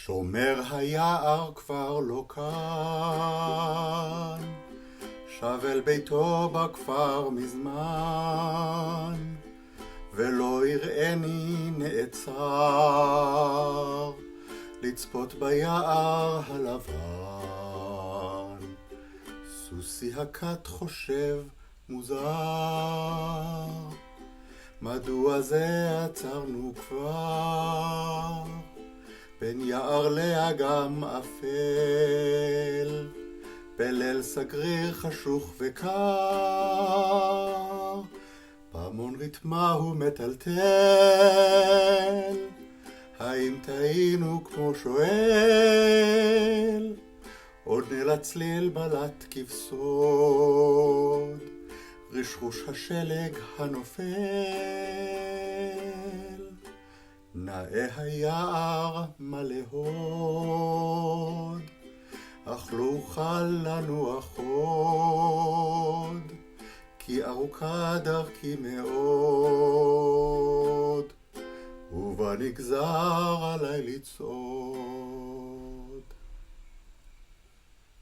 שומר היער כבר לא כאן, שב אל ביתו בכפר מזמן, ולא יראני נעצר, לצפות ביער הלבן. סוסי הכת חושב מוזר, מדוע זה עצרנו כבר, בין יער לאגם אפל, בליל סגריר חשוך וקר, פעמון ריתמה הוא מטלטל, האם טעינו כמו שואל, עוד נלצליל בלט כבסוד, רשרוש השלג הנופל. נאה היער מלא הוד, אך לא אוכל לנוח עוד, כי ארוכה דרכי מאוד, ובנגזר עלי לצעוד.